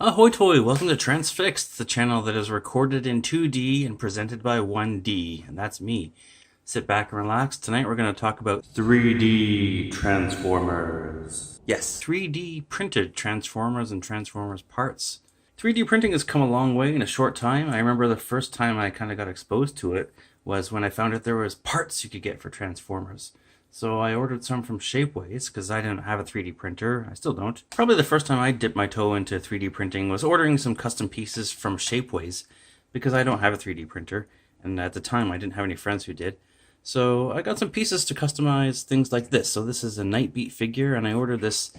Ahoy toy, welcome to Transfixed, the channel that is recorded in 2D and presented by 1D, and that's me. Sit back and relax. Tonight we're going to talk about 3D Transformers. Yes, 3D printed Transformers and Transformers parts. 3D printing has come a long way in a short time. I remember the first time I kind of got exposed to it was when I found out there was parts you could get for Transformers. So I ordered some from Shapeways because I didn't have a 3D printer. I still don't. Probably the first time I dipped my toe into 3D printing was ordering some custom pieces from Shapeways because I don't have a 3D printer. And at the time I didn't have any friends who did. So I got some pieces to customize things like this. So this is a Nightbeat figure and I ordered this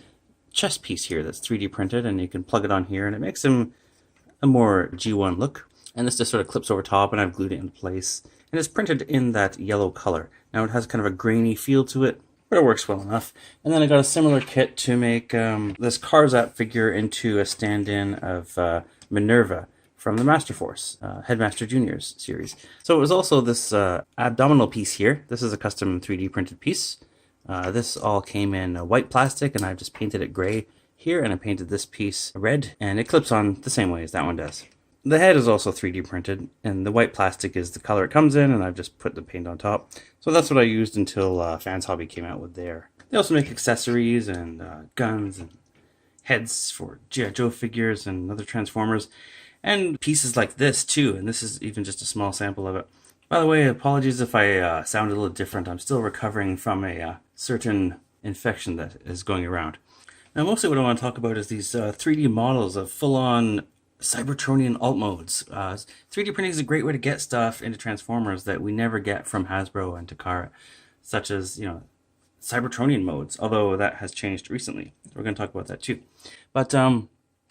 chest piece here that's 3D printed and you can plug it on here and it makes him a more G1 look. And this just sort of clips over top and I've glued it into place. And it's printed in that yellow color. Now it has kind of a grainy feel to it, but it works well enough. And then I got a similar kit to make this Karzat figure into a stand-in of Minerva from the Master Force, Headmaster Junior's series. So it was also this abdominal piece here. This is a custom 3D printed piece. This all came in white plastic and I've just painted it gray here and I painted this piece red and it clips on the same way as that one does. The head is also 3D printed, and the white plastic is the color it comes in, and I've just put the paint on top. So that's what I used until Fans Hobby came out with their. They also make accessories and guns and heads for G.I. Joe figures and other Transformers, and pieces like this too, and this is even just a small sample of it. By the way, apologies if I sound a little different. I'm still recovering from a certain infection that is going around. Now mostly what I want to talk about is these 3D models of full-on Cybertronian alt modes. 3D printing is a great way to get stuff into Transformers that we never get from Hasbro and Takara, such as, you know, Cybertronian modes, although that has changed recently. We're going to talk about that too. But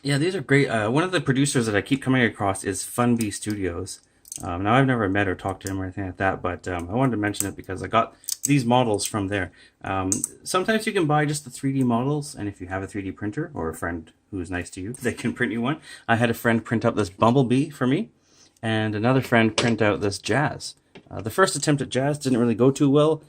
yeah, these are great. One of the producers that I keep coming across is Funbee Studios. Now I've never met or talked to him or anything like that, but I wanted to mention it because I got these models from there. Sometimes you can buy just the 3D models, and if you have a 3D printer or a friend who's nice to you, they can print you one. I had a friend print up this Bumblebee for me, and another friend print out this Jazz. The first attempt at Jazz didn't really go too well.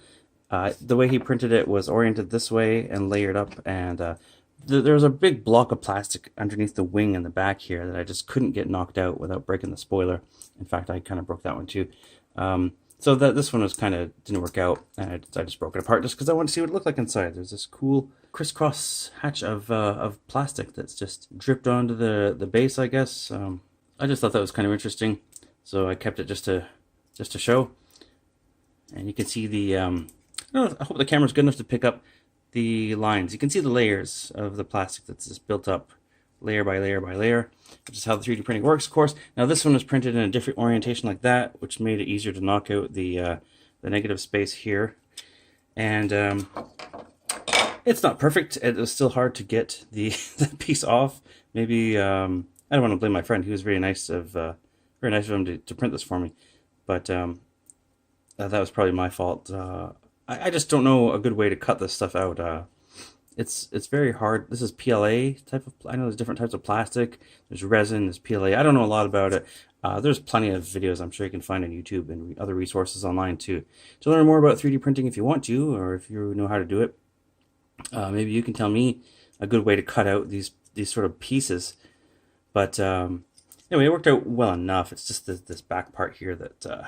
The way he printed it was oriented this way and layered up, and there was a big block of plastic underneath the wing in the back here that I just couldn't get knocked out without breaking the spoiler. In fact, I kind of broke that one too. So this one was kind of didn't work out, and I just broke it apart just because I wanted to see what it looked like inside. There's this cool crisscross hatch of plastic that's just dripped onto the base, I guess. I just thought that was kind of interesting, so I kept it just to show. And you can see the I hope the camera's good enough to pick up the lines. You can see the layers of the plastic that's just built up layer by layer by layer, which is how the 3D printing works, of course. Now this one was printed in a different orientation like that, which made it easier to knock out the negative space here. And it's not perfect. It was still hard to get the piece off. Maybe I don't want to blame my friend. He was very nice of him to print this for me, but that was probably my fault. I just don't know a good way to cut this stuff out. It's very hard. This is PLA type of, I know there's different types of plastic. There's resin, there's PLA. I don't know a lot about it. There's plenty of videos I'm sure you can find on YouTube and other resources online too. To learn more about 3D printing if you want to, or if you know how to do it, maybe you can tell me a good way to cut out these sort of pieces. But anyway, it worked out well enough. It's just this back part here that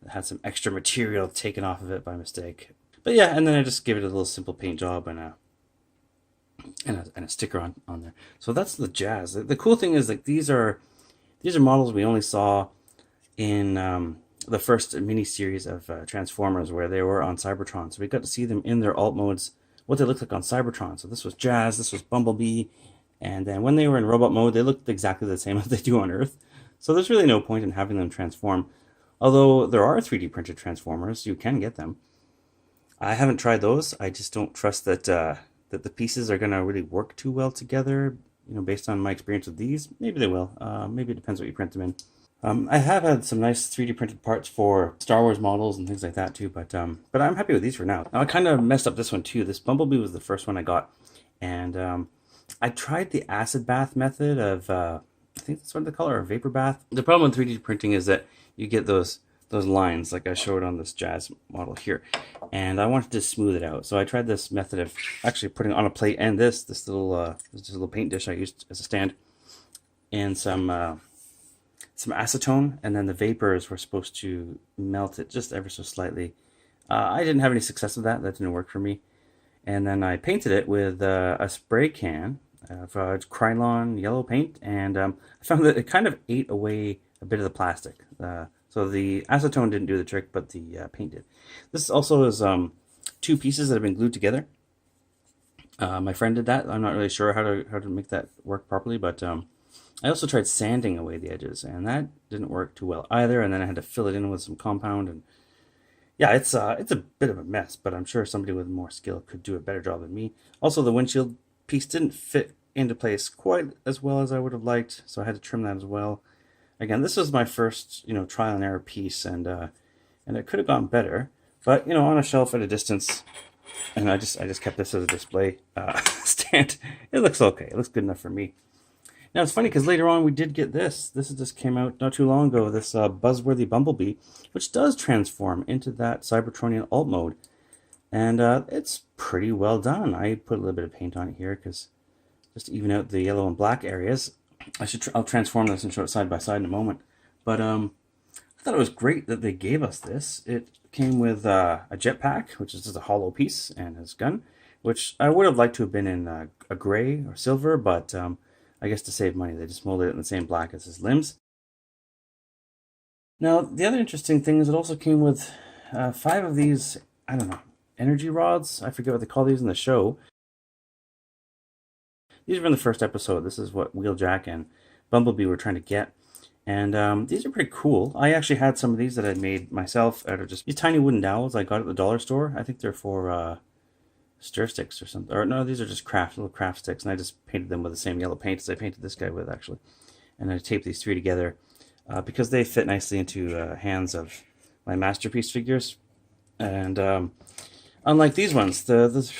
had some extra material taken off of it by mistake. But yeah, and then I just gave it a little simple paint job and a sticker on there. So that's the Jazz. The cool thing is, like, these are models we only saw in the first mini-series of Transformers, where they were on Cybertron. So we got to see them in their alt modes, what they looked like on Cybertron. So this was Jazz, this was Bumblebee, and then when they were in robot mode, they looked exactly the same as they do on Earth. So there's really no point in having them transform. Although there are 3D printed Transformers, you can get them. I haven't tried those. I just don't trust that that the pieces are going to really work too well together, you know, based on my experience with these. Maybe they will. Maybe it depends what you print them in. I have had some nice 3D printed parts for Star Wars models and things like that too, but I'm happy with these for now. Now I kind of messed up this one too. This Bumblebee was the first one I got, and I tried the acid bath method of, I think that's what they call it, or vapor bath. The problem with 3D printing is that you get those those lines like I showed on this Jazz model here, and I wanted to smooth it out. So I tried this method of actually putting on a plate and this little paint dish I used as a stand, and some acetone, and then the vapors were supposed to melt it just ever so slightly. I didn't have any success with that. That didn't work for me. And then I painted it with a spray can of Krylon yellow paint, and I found that it kind of ate away a bit of the plastic. So the acetone didn't do the trick, but the paint did. This also is two pieces that have been glued together. My friend did that. I'm not really sure how to make that work properly, but I also tried sanding away the edges, and that didn't work too well either. And then I had to fill it in with some compound, and yeah, it's a bit of a mess, but I'm sure somebody with more skill could do a better job than me. Also, the windshield piece didn't fit into place quite as well as I would have liked, so I had to trim that as well. Again, this was my first, trial and error piece, and it could have gone better, but on a shelf at a distance, and I just kept this as a display stand. It looks okay. It looks good enough for me. Now, it's funny because later on we did get this. This just came out not too long ago, this buzzworthy Bumblebee, which does transform into that Cybertronian alt mode. And it's pretty well done. I put a little bit of paint on it here because just to even out the yellow and black areas. I'll transform this and show it side by side in a moment. But I thought it was great that they gave us this. It came with a jetpack, which is just a hollow piece, and his gun, which I would have liked to have been in a gray or silver, but I guess to save money, they just molded it in the same black as his limbs. Now, the other interesting thing is it also came with 5 of these, I don't know, energy rods. I forget what they call these in the show. These are from the first episode. This is what Wheeljack and Bumblebee were trying to get. And these are pretty cool. I actually had some of these that I made myself out of just these tiny wooden dowels I got at the dollar store. I think they're for stir sticks or something. Or no, these are just little craft sticks, and I just painted them with the same yellow paint as I painted this guy with, actually. And I taped these 3 together because they fit nicely into hands of my masterpiece figures. And unlike these ones, the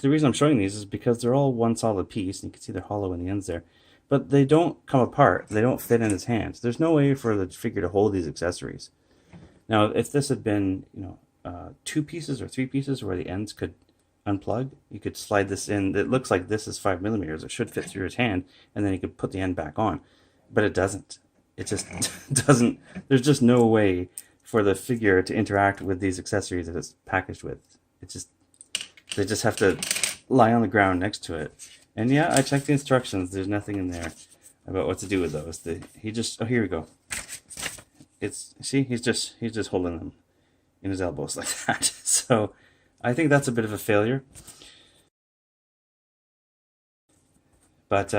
reason I'm showing these is because they're all one solid piece, and you can see they're hollow in the ends there. But they don't come apart. They don't fit in his hands. There's no way for the figure to hold these accessories. Now, if this had been, 2 pieces or 3 pieces where the ends could unplug, you could slide this in. It looks like this is 5mm. It should fit through his hand, and then you could put the end back on. But it doesn't. It just doesn't. There's just no way for the figure to interact with these accessories that it's packaged with. They just have to lie on the ground next to it. And yeah, I checked the instructions. There's nothing in there about what to do with those. Oh, here we go. See, he's just holding them in his elbows like that. So I think that's a bit of a failure. But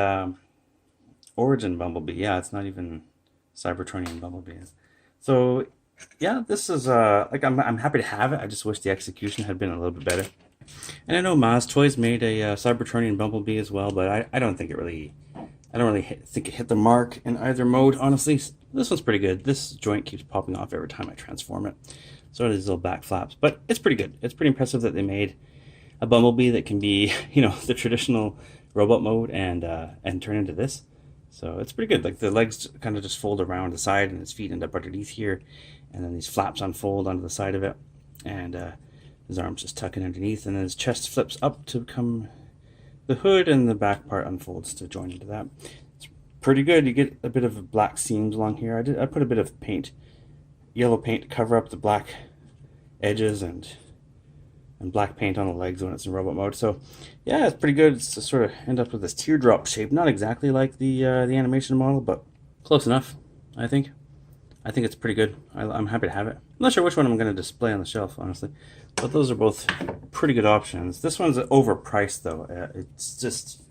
Origin Bumblebee, yeah, it's not even Cybertronian Bumblebee. So yeah, this is I'm happy to have it. I just wish the execution had been a little bit better. And I know Maz Toys made a Cybertronian Bumblebee as well, but I don't think it really, think it hit the mark in either mode, honestly. This one's pretty good. This joint keeps popping off every time I transform it. So are these little back flaps, but it's pretty good. It's pretty impressive that they made a Bumblebee that can be, the traditional robot mode and turn into this. So it's pretty good. Like the legs kind of just fold around the side, and his feet end up underneath here, and then these flaps unfold onto the side of it, and his arms just tuck in underneath, and then his chest flips up to become the hood, and the back part unfolds to join into that. It's pretty good. You get a bit of black seams along here. I put a bit of paint, yellow paint, to cover up the black edges and black paint on the legs when it's in robot mode. So yeah, it's pretty good. It's to sort of end up with this teardrop shape. Not exactly like the animation model, but close enough, I think. I think it's pretty good. I'm happy to have it. I'm not sure which one I'm going to display on the shelf, honestly. But those are both pretty good options. This one's overpriced, though. It's just,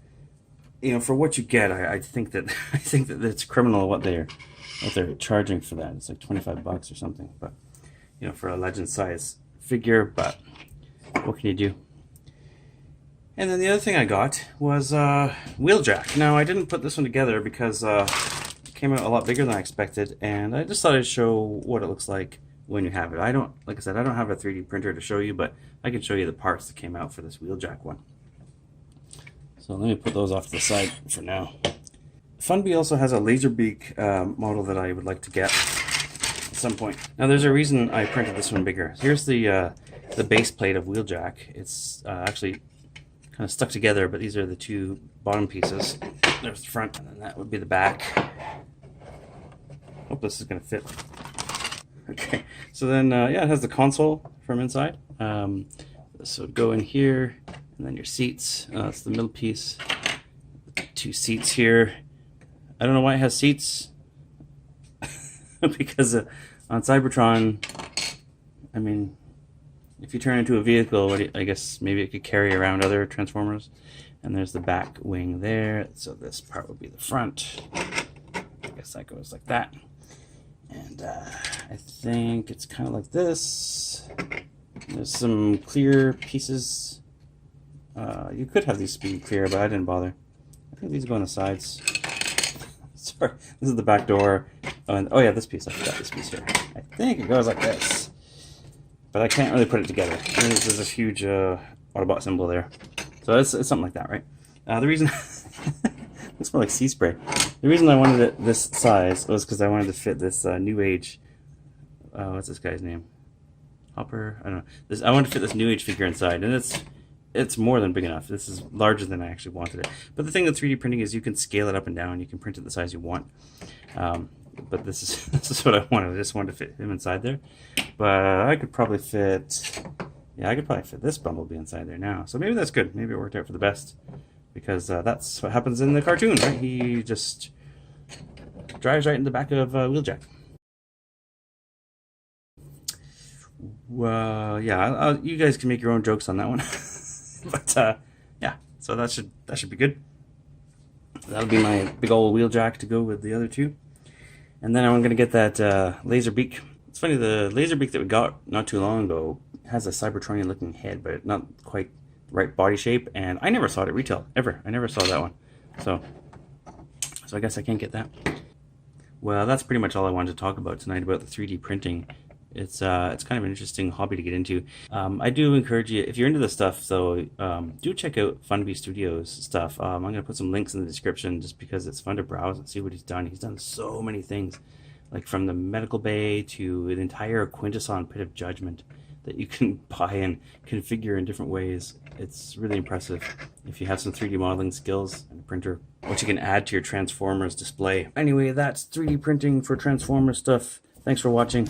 for what you get, I think that it's criminal what they're charging for that. It's like $25 or something. But for a legend size figure. But what can you do? And then the other thing I got was Wheeljack. Now I didn't put this one together because came out a lot bigger than I expected, and I just thought I'd show what it looks like when you have it. Like I said, I don't have a 3D printer to show you, but I can show you the parts that came out for this Wheeljack one. So let me put those off to the side for now. Funbee also has a Laserbeak model that I would like to get. some point. Now there's a reason I printed this one bigger. Here's the base plate of Wheeljack. It's actually kind of stuck together, but these are the two bottom pieces. There's the front, and then that would be the back. Hope this is going to fit. Okay, so then, yeah, it has the console from inside. This would go in here, and then your seats. That's the middle piece. Two seats here. I don't know why it has seats. Because on Cybertron, I mean, if you turn into a vehicle, I guess maybe it could carry around other Transformers. And there's the back wing there. So this part would be the front. I guess that goes like that. And I think it's kind of like this. There's some clear pieces. You could have these be clear, but I didn't bother. I think these go on the sides. Sorry, this is the back door. Oh yeah, this piece. I forgot this piece here. I think it goes like this, but I can't really put it together. And there's a huge Autobot symbol there, so it's something like that, right? The reason looks more like sea spray. The reason I wanted it this size was because I wanted to fit this New Age. What's this guy's name? Hopper. I don't know. I wanted to fit this New Age figure inside, and it's more than big enough. This is larger than I actually wanted it. But the thing with 3D printing is you can scale it up and down. You can print it the size you want. But this is what I wanted. I just wanted to fit him inside there. But I could probably fit, yeah, I could probably fit this Bumblebee inside there now. So maybe that's good. Maybe it worked out for the best. Because that's what happens in the cartoon, right? He just drives right in the back of Wheeljack. Well, yeah, you guys can make your own jokes on that one. But yeah, so that should be good. That'll be my big old Wheeljack to go with the other two. And then I'm gonna get that laser beak. It's funny, the laser beak that we got not too long ago has a Cybertronian looking head, but not quite the right body shape, and I never saw it at retail, ever. I never saw that one. So I guess I can't get that. Well, that's pretty much all I wanted to talk about tonight about the 3D printing. It's kind of an interesting hobby to get into. I do encourage you, if you're into this stuff, though, do check out Bumblebee Studios stuff. I'm going to put some links in the description just because it's fun to browse and see what he's done. He's done so many things, like from the medical bay to an entire Quintesson Pit of Judgment that you can buy and configure in different ways. It's really impressive if you have some 3D modeling skills and a printer, what you can add to your Transformers display. Anyway, that's 3D printing for Transformers stuff. Thanks for watching.